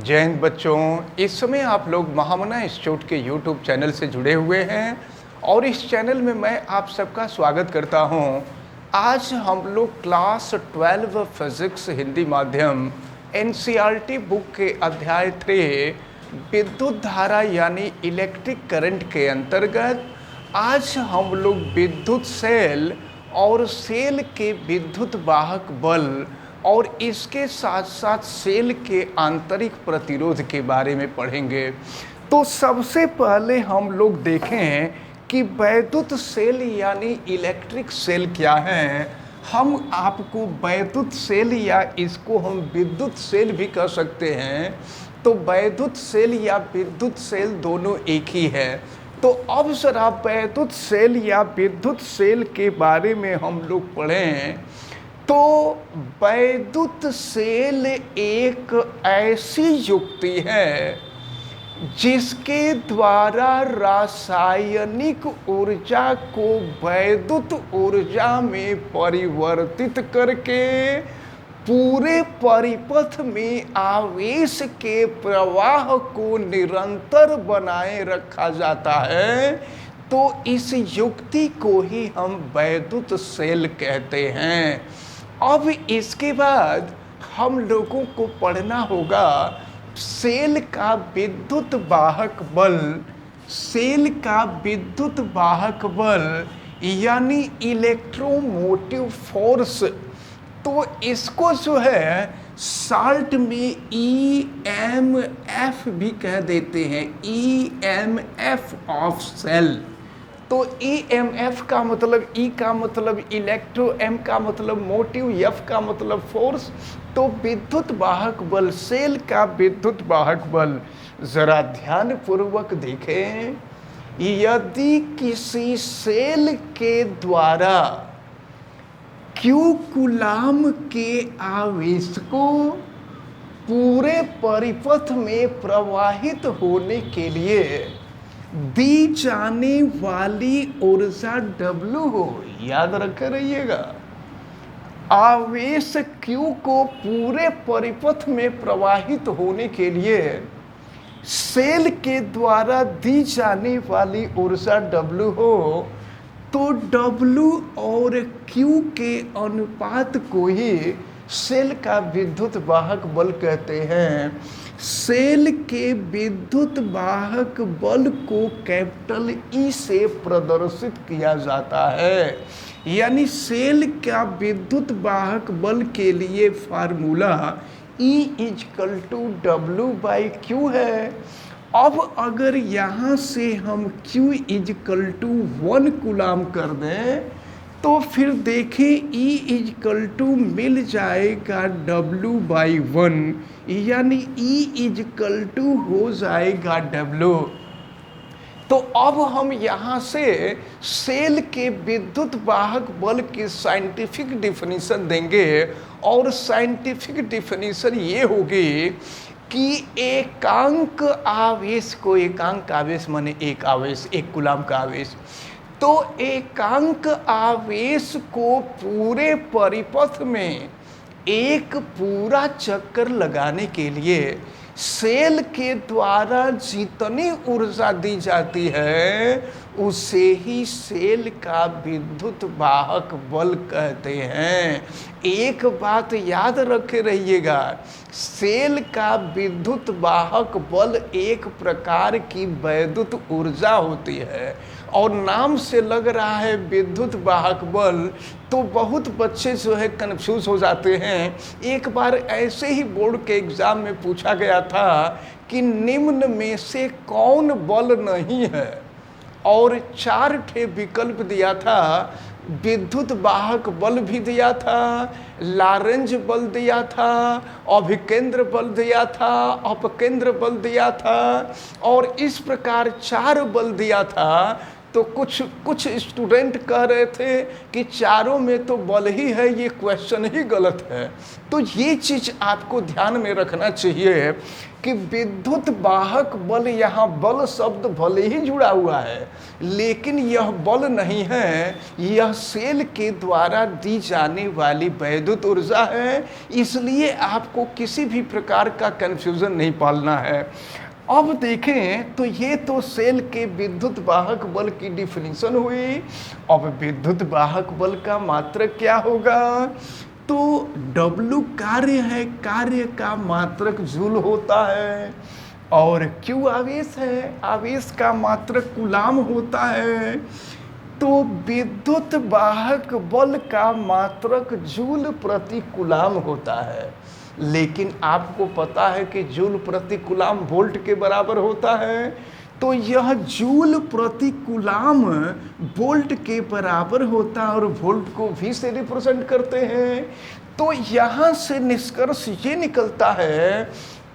जय हिंद बच्चों। इस समय आप लोग महामना इंस्टीट्यूट के यूट्यूब चैनल से जुड़े हुए हैं और इस चैनल में मैं आप सबका स्वागत करता हूं। आज हम लोग क्लास 12 फिजिक्स हिंदी माध्यम एनसीईआरटी बुक के अध्याय 3 विद्युत धारा यानी इलेक्ट्रिक करंट के अंतर्गत आज हम लोग विद्युत सेल और सेल के विद्युत वाहक बल और इसके साथ साथ सेल के आंतरिक प्रतिरोध के बारे में पढ़ेंगे। तो सबसे पहले हम लोग देखें कि वैद्युत सेल यानी इलेक्ट्रिक सेल क्या है। हम आपको वैद्युत सेल या इसको हम विद्युत सेल भी कह सकते हैं। तो वैद्युत सेल या विद्युत सेल दोनों एक ही है। तो अब जरा वैद्युत सेल या विद्युत सेल के बारे में हम लोग पढ़ें। तो वैद्युत सेल एक ऐसी युक्ति है जिसके द्वारा रासायनिक ऊर्जा को वैद्युत ऊर्जा में परिवर्तित करके पूरे परिपथ में आवेश के प्रवाह को निरंतर बनाए रखा जाता है। तो इस युक्ति को ही हम वैद्युत सेल कहते हैं। अब इसके बाद हम लोगों को पढ़ना होगा सेल का विद्युत वाहक बल। सेल का विद्युत वाहक बल यानी इलेक्ट्रोमोटिव फोर्स। तो इसको जो है शॉर्ट में EMF भी कह देते हैं, EMF ऑफ सेल। तो EMF का मतलब E का मतलब इलेक्ट्रो, M का मतलब मोटिव, F का मतलब फोर्स। तो विद्युत वाहक बल, सेल का विद्युत वाहक बल जरा ध्यान पूर्वक देखें। यदि किसी सेल के द्वारा Q कूलाम के आवेश को पूरे परिपथ में प्रवाहित होने के लिए दी जाने वाली ऊर्जा W हो, याद रखे रहिएगा। आवेश Q को पूरे परिपथ में प्रवाहित होने के लिए सेल के द्वारा दी जाने वाली ऊर्जा W हो, तो W और Q के अनुपात को ही सेल का विद्युत वाहक बल कहते हैं। सेल के विद्युत वाहक बल को कैपिटल E से प्रदर्शित किया जाता है। यानी सेल का विद्युत वाहक बल के लिए फार्मूला E = W/Q है। अब अगर यहाँ से हम Q = 1 कूलाम कर दें तो फिर देखें E मिल जाएगा W/1 यानी E हो जाएगा W। तो अब हम यहाँ से सेल के विद्युत वाहक बल की साइंटिफिक डेफिनेशन देंगे और साइंटिफिक डेफिनेशन ये होगी कि एकांक आवेश को, एकांक आवेश माने एक आवेश, एक कूलाम का आवेश। तो एकांक आवेश को पूरे परिपथ में एक पूरा चक्कर लगाने के लिए सेल के द्वारा जितनी ऊर्जा दी जाती है उसे ही सेल का विद्युत वाहक बल कहते हैं। एक बात याद रखे रहिएगा, सेल का विद्युत वाहक बल एक प्रकार की वैद्युत ऊर्जा होती है और नाम से लग रहा है विद्युत वाहक बल। तो बहुत बच्चे जो है कन्फ्यूज हो जाते हैं। एक बार ऐसे ही बोर्ड के एग्जाम में पूछा गया था कि निम्न में से कौन बल नहीं है, और 4 ठे विकल्प दिया था। विद्युत वाहक बल भी दिया था, लारेंज बल दिया था, अभिकेंद्र बल दिया था, अपकेंद्र बल दिया था, और इस प्रकार 4 बल दिया था। तो कुछ कुछ स्टूडेंट कह रहे थे कि चारों में तो बल ही है, ये क्वेश्चन ही गलत है। तो ये चीज़ आपको ध्यान में रखना चाहिए कि विद्युत वाहक बल, यहाँ बल शब्द भले ही जुड़ा हुआ है लेकिन यह बल नहीं है, यह सेल के द्वारा दी जाने वाली वैद्युत ऊर्जा है। इसलिए आपको किसी भी प्रकार का कंफ्यूजन नहीं पालना है। अब देखें तो ये तो सेल के विद्युत वाहक बल की डिफिनीशन हुई। अब विद्युत वाहक बल का मात्रक क्या होगा? तो W कार्य है, कार्य का मात्रक जूल होता है, और Q आवेश है, आवेश का मात्रक कूलाम होता है। तो विद्युत वाहक बल का मात्रक जूल प्रति कूलाम होता है, लेकिन आपको पता है कि जूल प्रति कूलाम वोल्ट के बराबर होता है। तो यह जूल प्रति कूलाम वोल्ट के बराबर होता है और वोल्ट को V से रिप्रेजेंट करते हैं। तो यहाँ से निष्कर्ष ये निकलता है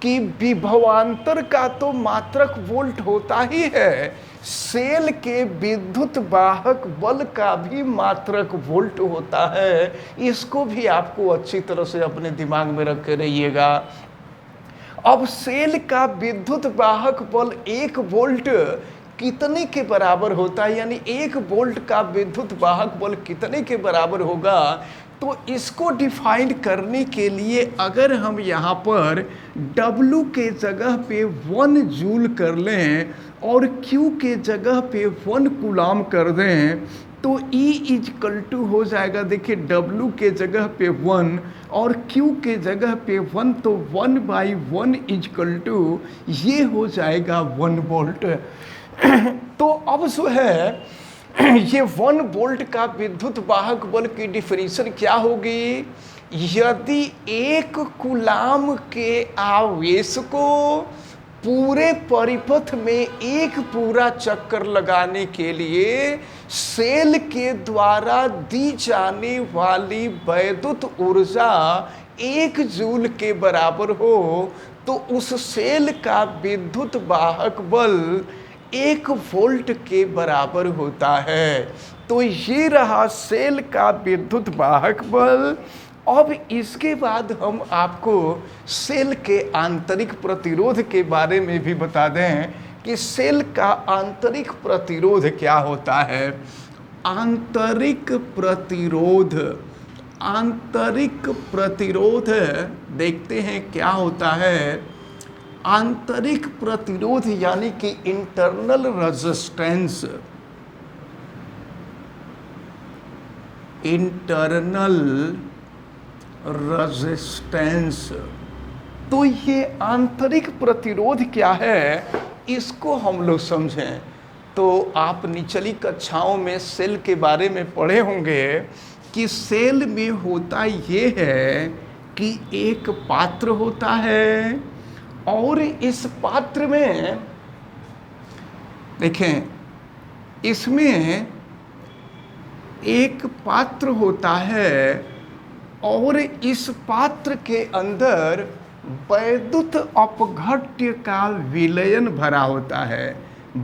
कि विभवांतर का तो मात्रक वोल्ट होता ही है, सेल के विद्युत वाहक बल का भी मात्रक वोल्ट होता है। इसको भी आपको अच्छी तरह से अपने दिमाग में रख के रहिएगा। अब सेल का विद्युत वाहक बल 1 वोल्ट कितने के बराबर होता है, यानी 1 वोल्ट का विद्युत वाहक बल कितने के बराबर होगा? तो इसको डिफाइन करने के लिए अगर हम यहाँ पर W के जगह पे 1 जूल कर लें और Q के जगह पे 1 कूलाम कर दें तो E इजकल टू हो जाएगा, देखिए W के जगह पे 1 और Q के जगह पे 1, तो 1/1 इजकल टू ये हो जाएगा 1 वोल्ट। तो अब जो है ये 1 वोल्ट का विद्युत वाहक बल की डिफिनीशन क्या होगी? यदि 1 कूलाम के आवेश को पूरे परिपथ में एक पूरा चक्कर लगाने के लिए सेल के द्वारा दी जाने वाली वैद्युत ऊर्जा 1 जूल के बराबर हो, तो उस सेल का विद्युत वाहक बल 1 वोल्ट के बराबर होता है। तो ये रहा सेल का विद्युत वाहक बल। अब इसके बाद हम आपको सेल के आंतरिक प्रतिरोध के बारे में भी बता दें कि सेल का आंतरिक प्रतिरोध क्या होता है। आंतरिक प्रतिरोध, आंतरिक प्रतिरोध देखते हैं क्या होता है। आंतरिक प्रतिरोध यानी कि इंटरनल रेजिस्टेंस, इंटरनल रेजिस्टेंस। तो ये आंतरिक प्रतिरोध क्या है, इसको हम लोग समझें। तो आप निचली कक्षाओं में सेल के बारे में पढ़े होंगे कि सेल में होता ये है कि एक पात्र होता है और इस पात्र में देखें, इसमें एक पात्र होता है और इस पात्र के अंदर वैद्युत अपघट्य का विलयन भरा होता है।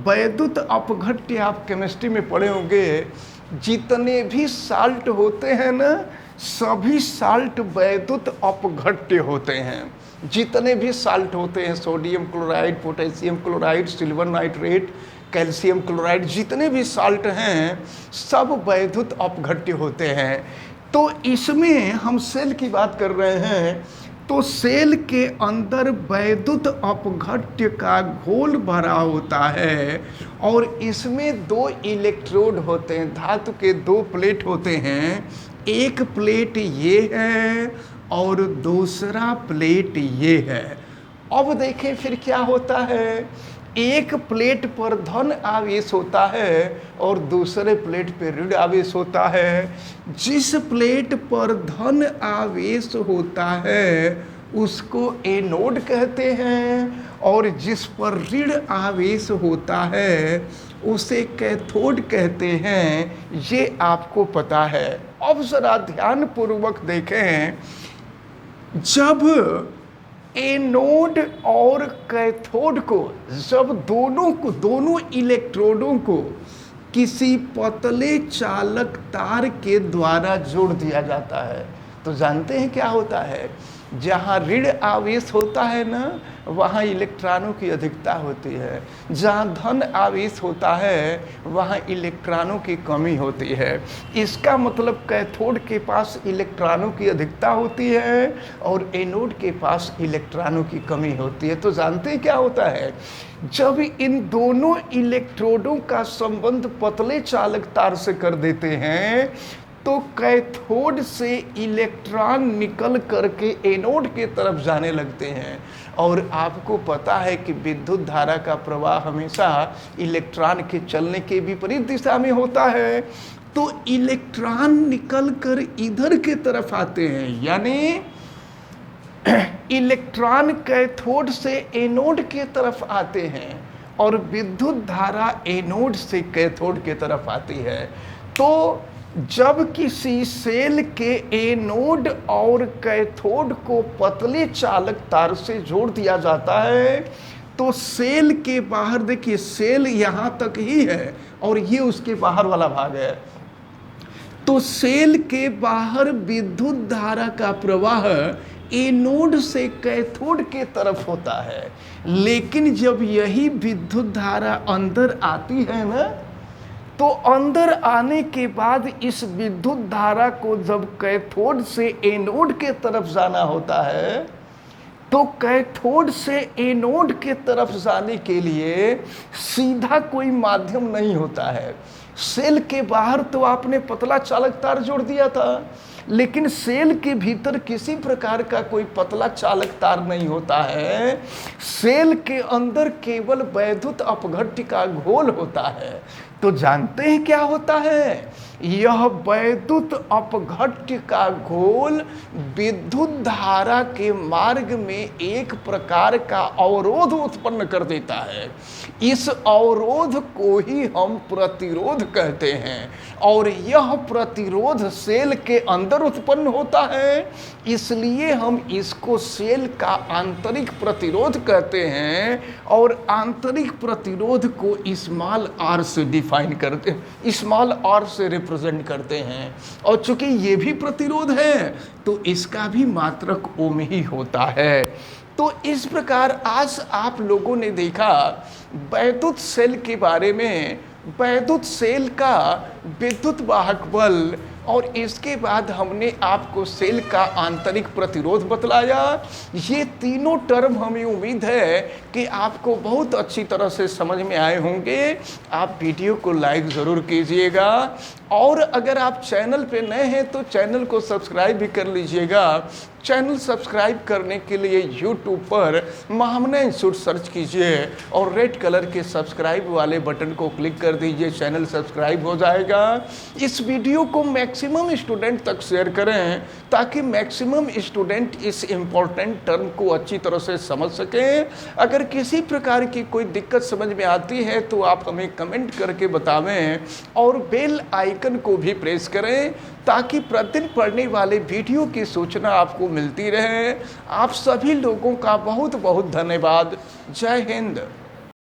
वैद्युत अपघट्य आप केमिस्ट्री में पढ़े होंगे, जितने भी साल्ट होते हैं ना, सभी साल्ट वैद्युत अपघट्य होते हैं। जितने भी साल्ट होते हैं, sodium chloride, potassium chloride, silver nitrate, calcium chloride, जितने भी साल्ट हैं सब वैद्युत अपघट्य होते हैं। तो इसमें हम सेल की बात कर रहे हैं, तो सेल के अंदर वैद्युत अपघट्य का घोल भरा होता है और इसमें 2 इलेक्ट्रोड होते हैं, धातु के 2 प्लेट होते हैं। एक प्लेट ये है और दूसरा प्लेट ये है। अब देखें फिर क्या होता है, एक प्लेट पर धन आवेश होता है और दूसरे प्लेट पर ऋण आवेश होता है। जिस प्लेट पर धन आवेश होता है उसको एनोड कहते हैं और जिस पर ऋण आवेश होता है उसे कैथोड कहते हैं। ये आपको पता है। अब जरा ध्यान पूर्वक देखें, जब एनोड और कैथोड को, जब दोनों इलेक्ट्रोडों को किसी पतले चालक तार के द्वारा जोड़ दिया जाता है। तो जानते हैं क्या होता है, जहाँ ऋण आवेश होता है ना, वहाँ इलेक्ट्रॉनों की अधिकता होती है। जहाँ धन आवेश होता है वहाँ इलेक्ट्रॉनों की कमी होती है। इसका मतलब कैथोड के पास इलेक्ट्रॉनों की अधिकता होती है और एनोड के पास इलेक्ट्रॉनों की कमी होती है। तो जानते हैं क्या होता है, जब इन दोनों इलेक्ट्रोडों का संबंध पतले चालक तार से कर देते हैं तो कैथोड से इलेक्ट्रॉन निकल करके एनोड के तरफ जाने लगते हैं। और आपको पता है कि विद्युत धारा का प्रवाह हमेशा इलेक्ट्रॉन के चलने के विपरीत दिशा में होता है। तो इलेक्ट्रॉन निकल कर इधर के तरफ आते हैं, यानी इलेक्ट्रॉन कैथोड से एनोड के तरफ आते हैं और विद्युत धारा एनोड से कैथोड के तरफ आती है। तो जब किसी सेल के एनोड और कैथोड को पतले चालक तार से जोड़ दिया जाता है तो सेल के बाहर, देखिए सेल यहाँ तक ही है और ये उसके बाहर वाला भाग है, तो सेल के बाहर विद्युत धारा का प्रवाह एनोड से कैथोड के तरफ होता है। लेकिन जब यही विद्युत धारा अंदर आती है ना, तो अंदर आने के बाद इस विद्युत धारा को जब कैथोड से एनोड के तरफ जाना होता है तो कैथोड से एनोड के तरफ जाने के लिए सीधा कोई माध्यम नहीं होता है। सेल के बाहर तो आपने पतला चालक तार जोड़ दिया था, लेकिन सेल के भीतर किसी प्रकार का कोई पतला चालक तार नहीं होता है। सेल के अंदर केवल वैद्युत अपघट्य का घोल होता है। तो जानते हैं क्या होता है, यह वैद्युत अपघट्य का घोल विद्युत धारा के मार्ग में एक प्रकार का अवरोध उत्पन्न कर देता है। इस अवरोध को ही हम प्रतिरोध कहते हैं और यह प्रतिरोध सेल के अंदर उत्पन्न होता है, इसलिए हम इसको सेल का आंतरिक प्रतिरोध कहते हैं। और आंतरिक प्रतिरोध को स्मॉल आर से डिफाइन करते हैं, स्मॉल आर से रिप्रेजेंट करते हैं। और चूंकि ये भी प्रतिरोध है तो इसका भी मात्रक ओम ही होता है। तो इस प्रकार आज आप लोगों ने देखा वैद्युत सेल के बारे में, वैद्युत सेल का विद्युत वाहक बल, और इसके बाद हमने आपको सेल का आंतरिक प्रतिरोध बतलाया। ये तीनों टर्म हमें उम्मीद है कि आपको बहुत अच्छी तरह से समझ में आए होंगे। आप वीडियो को लाइक ज़रूर कीजिएगा और अगर आप चैनल पे नए हैं तो चैनल को सब्सक्राइब भी कर लीजिएगा। चैनल सब्सक्राइब करने के लिए यूट्यूब पर महामना इंस्टीट्यूट सर्च कीजिए और रेड कलर के सब्सक्राइब वाले बटन को क्लिक कर दीजिए, चैनल सब्सक्राइब हो जाएगा। इस वीडियो को मैक्सिमम स्टूडेंट तक शेयर करें ताकि मैक्सिमम स्टूडेंट इस इम्पोर्टेंट टर्म को अच्छी तरह से समझ सकें। अगर किसी प्रकार की कोई दिक्कत समझ में आती है तो आप हमें कमेंट करके बतावें और बेल आइकन को भी प्रेस करें ताकि प्रतिदिन पढ़ने वाले वीडियो की सूचना आपको मिलती रहे। आप सभी लोगों का बहुत बहुत धन्यवाद। जय हिंद।